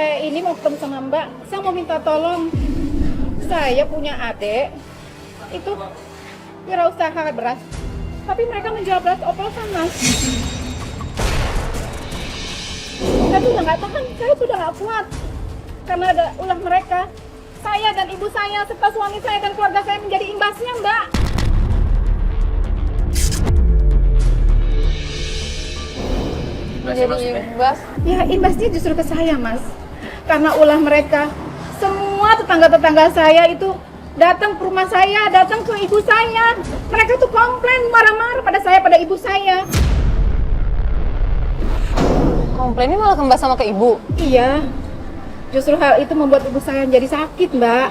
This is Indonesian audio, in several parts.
saya ini mau ketemu sama Mbak. Saya mau minta tolong. Saya punya adik, itu wirausaha beras. Tapi mereka menjual beras oplosan, Mas. Saya sudah nggak tahan, saya sudah nggak kuat. Karena ada ulah mereka. Saya dan ibu saya, serta suami saya dan keluarga saya menjadi imbasnya, Mbak. Jadi imbas? Ya, imbasnya justru ke saya, Mas. Karena ulah mereka. Semua tetangga-tetangga saya itu datang ke rumah saya, datang ke ibu saya. Mereka tuh komplain, marah-marah pada saya, pada ibu saya. Komplainnya malah ke Mbak sama ke ibu? Iya. Justru hal itu membuat ibu saya jadi sakit, Mbak.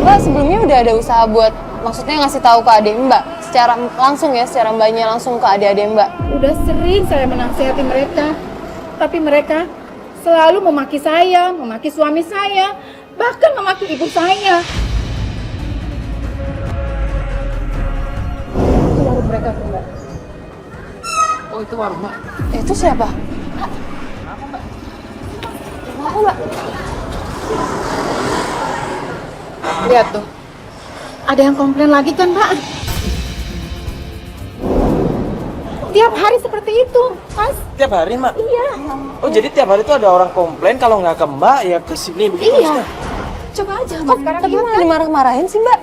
Mbak sebelumnya udah ada usaha buat maksudnya ngasih tahu ke adik Mbak secara langsung ya, secara Mbaknya langsung ke adik-adik Mbak. Udah sering saya menasihati mereka, tapi mereka selalu memaki saya, memaki suami saya, bahkan memaki ibu saya. Itu warung mereka, Mbak. Oh, itu warung, Mbak. Itu siapa? Aku Mbak. Lihat tuh. Ada yang komplain lagi kan, Mbak? Tiap hari seperti itu, Mas. Tiap hari, Mbak? Iya. Oh, jadi tiap hari itu ada orang komplain kalau nggak ke Mbak, ya ke sini begitu? Iya. maksudnya? Coba aja, Mas. Sekarang Tapi lihat malah kan? dimarah-marahin sih Mbak.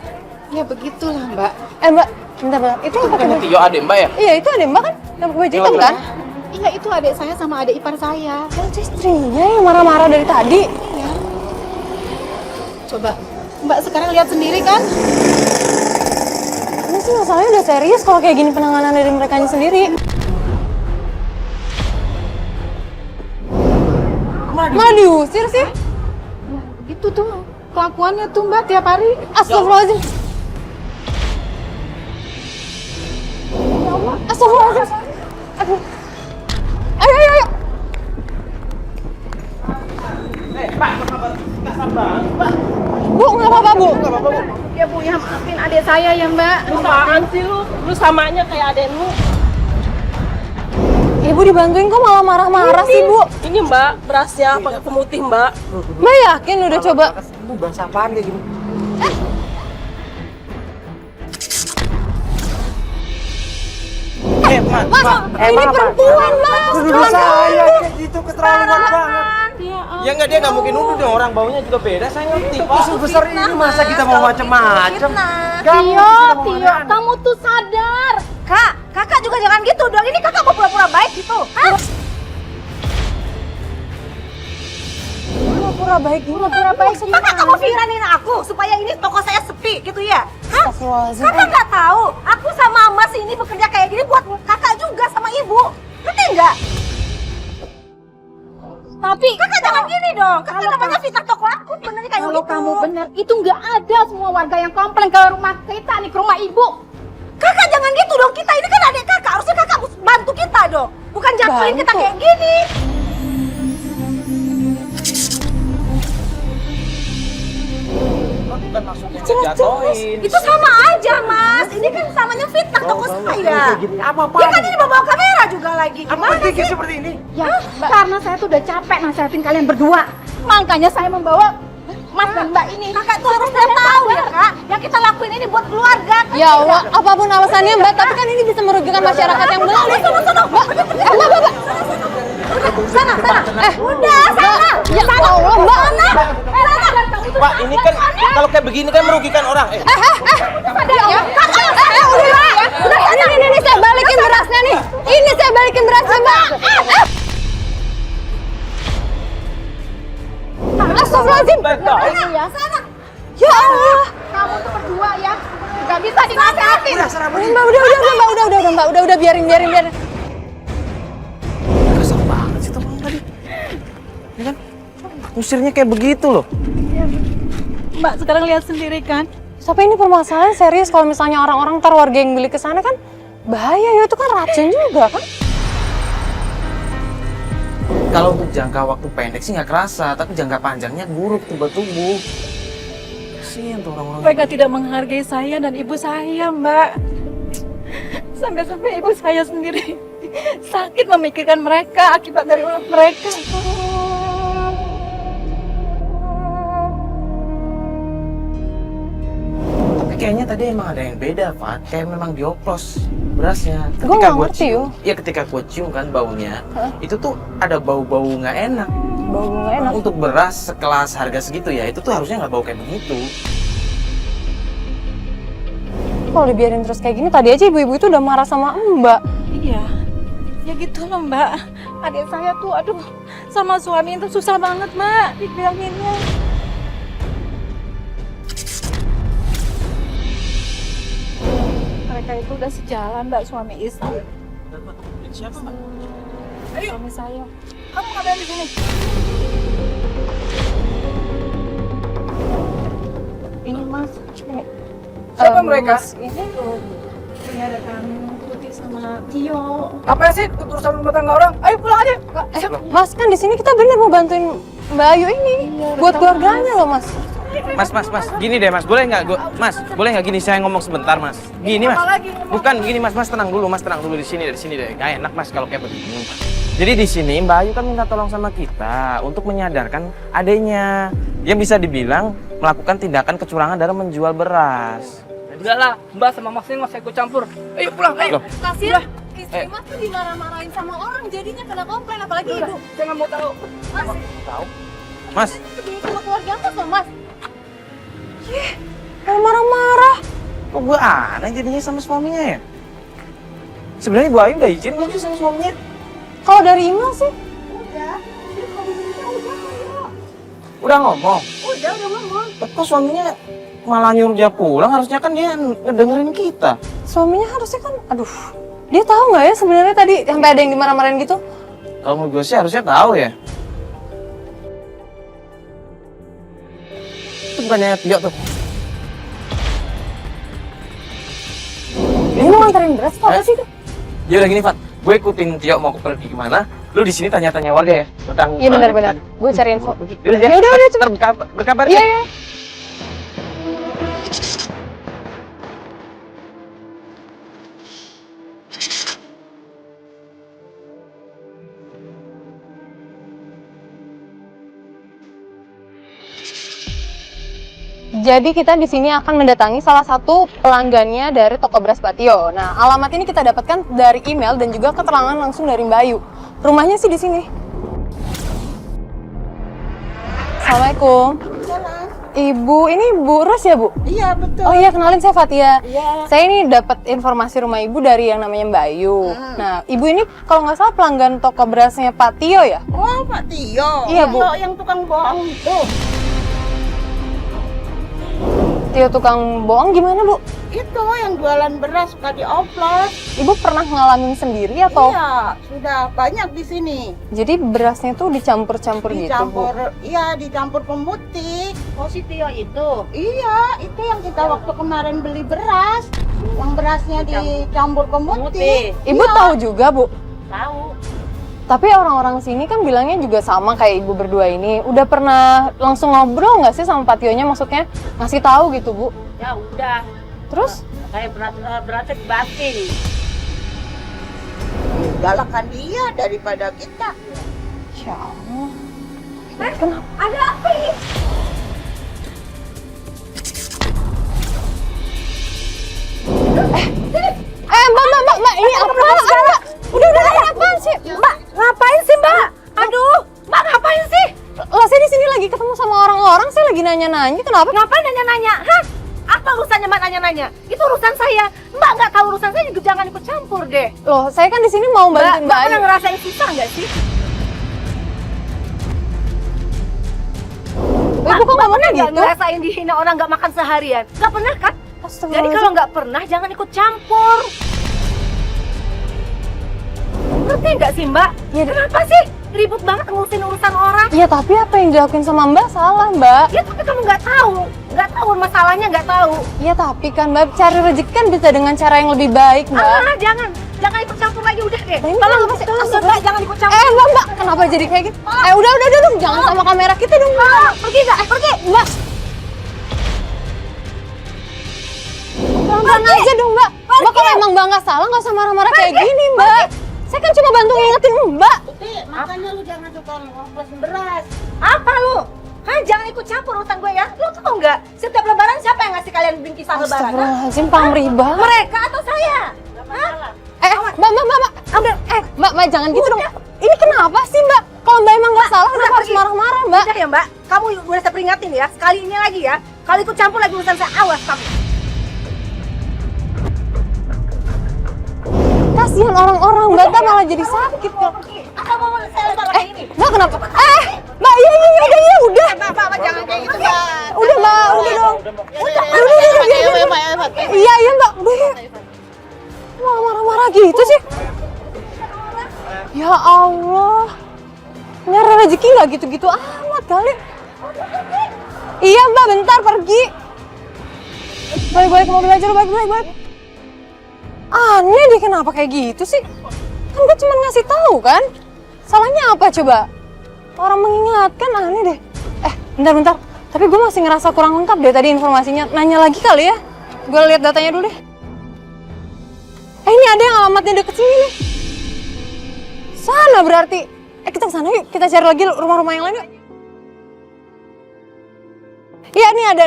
Ya begitulah, Mbak. Mbak, bentar. Itu yang pakai Bukannya baju? Tio adik Mbak ya? Iya itu adik Mbak kan? Yang pakai baju Yang hitam laki-laki. kan? Iya, itu adik saya sama adik ipar saya. Yang istrinya yang marah-marah dari tadi. Iya. Coba, Mbak sekarang lihat sendiri kan? Ini sih masalahnya udah serius kalau kayak gini penanganan dari merekanya sendiri. Malah diusir sih. Ya, begitu tuh kelakuannya tuh, Mbak, tiap hari. Astagfirullahaladzim. Astagfirullahaladzim. Aduh. Ayo. Pak, kasar banget, Pak. Bu, nggak apa-apa, Bu. Nggak apa-apa, Bu. Ya, Bu, ya maafin adik saya ya, Mbak. Apaan sih lu? Lu samanya kayak adek lu. Ibu dibantuin kok malah marah-marah sih, Bu. Ini Mbak, berasnya pakai pemutih Mbak. Mbak yakin udah coba? Bu, bahasa apaan kayak gini? Mas, ini perempuan, Mas. Dulu saya kayak gitu keterlaluan banget. Ya, Ya nggak, dia nggak mungkin nuduh dong, orang baunya juga beda, saya ngerti, Pak. Sebesar ini masa kita mau macem-macem? Tio, kamu tuh sadar. Kak, kakak juga jangan gitu dong. Ini kakak mau pura-pura baik gitu. Hah? Pura-pura baik gimana? Pura-pura baik Kakak kamu viranin aku supaya ini toko saya sepi gitu ya? Hah? Astagfirullahaladzim. Kakak nggak tahu. Aku sama Mas ini bekerja kayak gini buat kakak juga sama ibu. Ngerti nggak? Tapi Kakak jangan gini dong. Kakak namanya fitnah toko aku. Benernya kayak kalau gitu. kamu benar, itu nggak ada semua warga yang komplain ke rumah kita nih, ke rumah ibu. Kakak jangan gitu dong. Kita ini kan adik kakak. Harusnya kakak bantu kita dong. Bukan jatuhin kita Bantu? kayak gini. Bukan maksudnya ngejatoin. Itu sama aja, Mas. Ini kan samanya fitnah toko saya. Apa-apa? Dia kan ini bawa kamera juga lagi. Gimana Apa sih? seperti ini? Ya, karena saya tuh udah capek nasihatin kalian berdua. Makanya saya membawa Mas dan Mbak ini. Kakak tuh harusnya tahu ya, Kak. Yang kita lakuin ini buat keluarga. Ya Allah, apapun alasannya Mbak, tapi kan ini bisa merugikan masyarakat yang beli. Mbak. Sana. Udah, sana. Ya Allah, Mbak. Pak, ini kan kalau kayak begini kan merugikan orang. Ya, udah. Ini saya balikin berasnya nih. Ini saya balikin berasnya, Mbak. Astagfirullahaladzim. Ya, Ya Allah. kamu tuh berdua ya, nggak bisa dinasihatin. Mbak, udah, biarin. Kasar banget sih teman tadi. Ya kan? Usirnya kayak begitu loh. Mbak sekarang lihat sendiri kan. Sampai ini permasalahan serius kalau misalnya orang-orang ntar warga yang beli ke sana kan bahaya ya, itu kan racun juga kan. Kalau untuk jangka waktu pendek sih nggak kerasa, tapi jangka panjangnya buruk tubuh. Kasihan tuh orang-orang. Mereka tidak menghargai saya dan ibu saya, Mbak. Sampai-sampai ibu saya sendiri Sakit memikirkan mereka akibat dari ulah mereka. Tapi kayaknya tadi emang ada yang beda, Fat. Kayak memang dioplos berasnya. Gua nggak gua ngerti, cium, iya ketika gue cium kan baunya, itu tuh ada bau-bau nggak enak. Bau nggak enak. Untuk beras sekelas harga segitu ya, itu tuh harusnya nggak bau kayak begitu. Kalau dibiarin terus kayak gini, tadi aja ibu-ibu itu udah marah sama Mbak. Iya, ya gitu loh Mbak. Adik saya tuh, aduh, sama suami itu susah banget Mbak, dibilanginnya. Mereka itu udah sejalan Mbak, suami istri. Siapa, Mbak? Suami saya. Kamu ngapain di sini? Ini Mas. Siapa mereka? Ini tuh. Ini ada kami, Tuti sama Tio. Apa sih urusan rumah tangga orang? Ayo pulang aja. Mas, kan di sini kita bener mau bantuin Mbak Ayu ini. Buat keluarganya loh, Mas. Mas, gini deh, Mas. Boleh nggak? Mas, boleh nggak gini saya ngomong sebentar, Mas? Gini, Mas. Bukan gini, Mas. Mas tenang dulu, di sini deh. Gak enak, Mas, kalau kayak begini. Jadi di sini Mbak Ayu kan minta tolong sama kita untuk menyadarkan adanya yang bisa dibilang melakukan tindakan kecurangan dalam menjual beras. Udah lah, Mbak sama Mas ini saya ikut campur. Ayo pulang, ayo. Loh, Kasihan istri Mas tuh dimarah-marahin sama orang, jadinya kena komplain, apalagi ibu. Saya nggak mau tahu. tahu. Mas, Sama keluarga Mas loh, Mas. Marah-marah. kok gue aneh jadinya sama suaminya ya? Sebenarnya Bu Ayu udah izin belum sih sama suaminya? Kalau dari email sih, Udah ngomong. Udah ngomong. Tapi kok suaminya malah nyuruh dia pulang? Harusnya kan dia ngedengerin kita. suaminya harusnya kan, aduh, dia tahu nggak ya sebenarnya tadi sampai ada yang dimarah-marahin gitu? Kalau menurut gue sih harusnya tahu ya. Itu bukannya Tio tuh. Ini mau nganterin beras apa sih itu? Ya udah gini, Fat. Gue ikutin Tio mau pergi kemana. Lu di sini tanya-tanya warga ya tentang. Iya benar-benar. Gue cari info. Ya udah cepet berkabar. Iya ya. Jadi kita di sini akan mendatangi salah satu pelanggannya dari toko beras Patio. Nah, alamat ini kita dapatkan dari email dan juga keterangan langsung dari Mbak Ayu. Rumahnya sih di sini. Assalamualaikum. Ibu, ini Bu Ros ya, Bu? Iya, betul. Oh iya, kenalin saya Fatia. Iya. Saya ini dapat informasi rumah Ibu dari yang namanya Mbak Ayu. Nah, Ibu ini kalau nggak salah pelanggan toko berasnya Patio ya? Oh, Pak Tio. Iya, Bu. Yang tukang bohong itu. Tio tukang bohong gimana, Bu? Itu yang jualan beras suka dioplos. Ibu pernah ngalamin sendiri atau? Iya, sudah banyak di sini. Jadi berasnya tuh dicampur-campur gitu, Bu? Iya, dicampur pemutih. Oh, si Tio itu. Iya, itu yang kita waktu kemarin beli beras. Yang berasnya dicampur pemutih. Ibu Iya. tahu juga, Bu? Tahu. Tapi orang-orang sini kan bilangnya juga sama kayak Ibu berdua ini. Udah pernah langsung ngobrol nggak sih sama Pationya? Maksudnya ngasih tahu gitu, Bu? Ya udah. Terus? Kayak berasnya dibanting. Galakan dia daripada kita. Ya Allah. Kenapa? Ada apa ini? Mbak, ini apaan, Mbak? Udah, ini apaan sih? Mbak, ngapain sih, Mbak? Aduh, Mbak ngapain sih? Lah, saya di sini lagi ketemu sama orang-orang, saya lagi nanya-nanya, kenapa? Ngapain nanya-nanya? Hah? Apa urusannya Mbak nanya-nanya? Itu urusan saya. Mbak nggak tahu urusan saya juga jangan ikut campur deh. Loh, saya kan di sini mau bantuin Mbak pernah Ayu. ngerasain susah nggak sih? Ibu kok nggak pernah nggak gitu? ngerasain dihina orang nggak makan seharian? Nggak pernah kan? Jadi Astagfirullahaladzim. kalau nggak pernah jangan ikut campur. Ngerti nggak sih Mbak? Ya, Kenapa sih ribut banget ngurusin urusan orang? ya tapi apa yang dilakuin sama Mbak salah, Mbak. Ya tapi kamu nggak tahu masalahnya nggak tahu. Ya tapi kan Mbak, cari rezeki kan bisa dengan cara yang lebih baik, Mbak. Ah jangan ikut campur lagi udah deh. Nah, ini Tolong kenapa sih? Mbak jangan ikut campur. Mbak, kenapa jadi kayak gitu? Udah dong, jangan sama kamera kita dong, Mbak. Pergi nggak? Pergi. Mbak. Pelan-pelan aja dong, Mbak. Mbak kalau emang Mbak nggak salah, nggak usah marah-marah kayak gini, Mbak. Saya kan cuma bantu ngingetin Mbak. Tuti, makanya lu jangan tukang ngoplos beras. Apa lu? Hah, jangan ikut campur urusan gue ya. Lu tau nggak? Setiap lebaran siapa yang ngasih kalian bingkisan lebaran? Hah? Astagfirullahaladzim, pamrih banget. Mereka atau saya? Hah? Mbak, jangan gitu dong. Ini kenapa sih Mbak? Kalau Mbak emang nggak salah, kenapa harus marah-marah Mbak? Udah ya Mbak, kamu udah saya peringatin ya. Sekali ini lagi ya. Kalau ikut campur lagi urusan saya, awas kamu. Kasihan orang-orang, Mbak, ntar malah jadi sakit kok. Atau mau saya lempar kayak ini? Mbak kenapa? Mbak, iya, udah. Mbak, jangan kayak gitu Mbak. Udah Mbak, udah dong. Udah, iya Mbak, udah ya. Malah marah-marah gitu sih. Ya Allah. Nyari rezeki nggak gitu-gitu amat kali. Iya Mbak, bentar pergi. Balik ke mobil aja lu, balik. Aneh deh, kenapa kayak gitu sih? Kan gue cuma ngasih tahu kan. Salahnya apa coba? Orang mengingatkan aneh deh. Bentar. Tapi gue masih ngerasa kurang lengkap deh tadi informasinya. Nanya lagi kali ya. Gue lihat datanya dulu deh. Ini ada yang alamatnya deket sini nih. Sana berarti. Kita kesana yuk. Kita cari lagi rumah-rumah yang lain yuk. Iya, nih ada.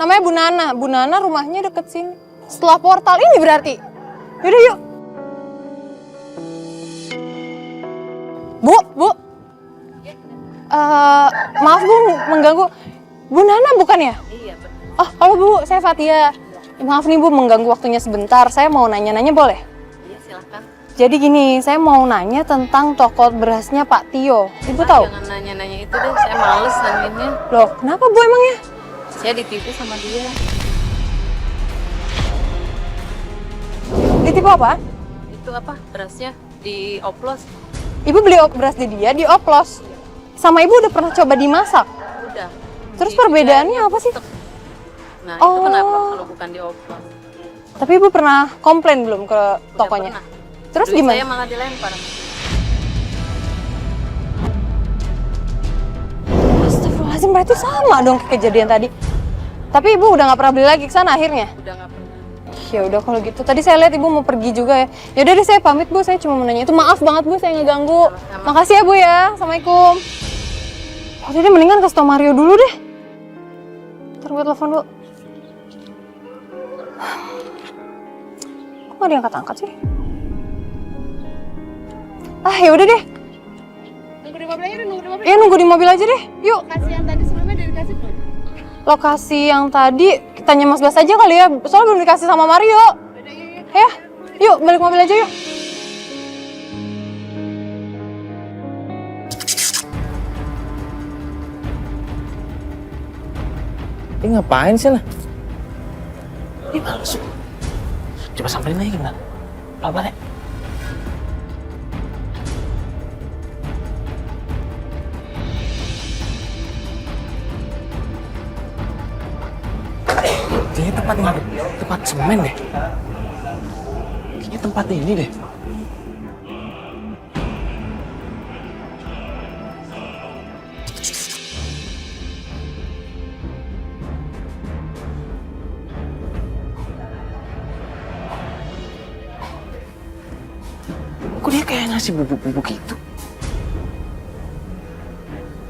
Namanya Bu Nana. Bu Nana rumahnya deket sini. Setelah portal ini berarti. Yaudah yuk. Bu. Maaf Bu, mengganggu. Bu Nana bukan ya? Iya, betul. Oh, halo Bu, saya Fatia. Maaf nih Bu, mengganggu waktunya sebentar. Saya mau nanya-nanya boleh? Iya, silakan. Jadi gini, saya mau nanya tentang toko berasnya Pak Tio. Ibu tahu? Jangan nanya-nanya itu deh, saya males nanyainnya. Loh, kenapa Bu emangnya? Saya ditipu sama dia. Ditipu apa? Itu apa, berasnya dioplos. Ibu beli beras di dia, dioplos. Sama Ibu udah pernah coba dimasak? Udah. Terus perbedaannya apa sih? Nah, itu Oh. kenapa kalau bukan dioplos? Tapi Ibu pernah komplain belum ke tokonya? Pernah. Terus Duit gimana? saya malah dilempar. Astagfirullahaladzim, berarti sama dong kayak kejadian tadi. Tapi Ibu udah nggak pernah beli lagi ke sana akhirnya? Udah nggak pernah. Ya udah kalau gitu. Tadi saya lihat Ibu mau pergi juga ya. Ya udah deh, saya pamit Bu. Saya cuma mau nanya itu. Maaf banget Bu, saya ngeganggu. Sama-sama. Makasih ya Bu ya. Assalamualaikum. Oh, jadi mendingan kasih tau Mario dulu deh. Ntar gue telepon dulu. Kok gak diangkat-angkat sih? Ya udah deh. Nunggu di mobil aja, Iya, nunggu di mobil aja deh. Yuk. Lokasi yang tadi sebelumnya udah dikasih belum? Lokasi yang tadi kita Mas Bas aja kali ya. Soalnya belum dikasih sama Mario. Ya. Yuk, balik mobil aja yuk. Ini ngapain sih lah? Ini males. Coba samperin aja gimana? Pelan-pelan ya. Kayaknya tempat semen deh. Kayaknya tempat ini deh. Kok dia kayak ngasih bubuk-bubuk gitu?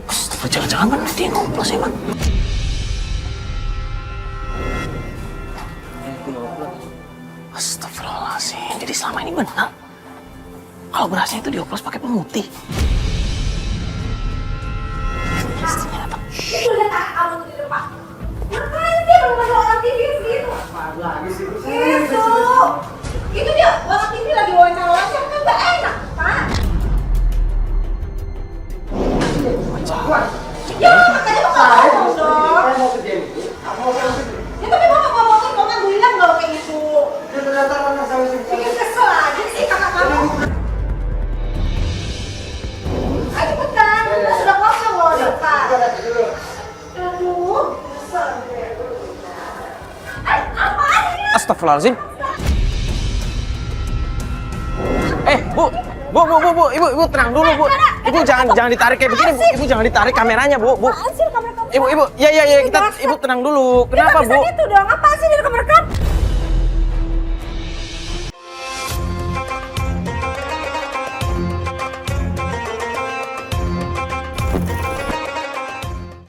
Astaga, jangan-jangan bener dia ngoplos emang. Astagfirullahaladzim, jadi selama ini benar kalau berasnya itu dioplos pakai pemutih. Istrinya datang. Itu lihat kamu tuh di depan. Ngapain dia belum masuk orang TV segitu? Itu dia orang TV lagi wawancara lagi kan nggak enak, Pak. Ya makanya bapak ngomong dong. Ya tapi bapak ngomongin kok nggak bilang kalau kayak gitu. Bikin kesel aja sih kakak kamu. Ayo cepetan, sudah kosong loh depan. Aduh, kesel. Apaan ini? Astagfirullahaladzim. Bu, ibu tenang dulu, Bu. Ibu jangan ditarik kayak begini, Bu. Ibu jangan ditarik kameranya, Bu. Apaan sih kamera kamu? Ibu, ya, kita ibu tenang dulu. Kenapa, Bu? Gitu dong, apaan sih dari kamera kamu?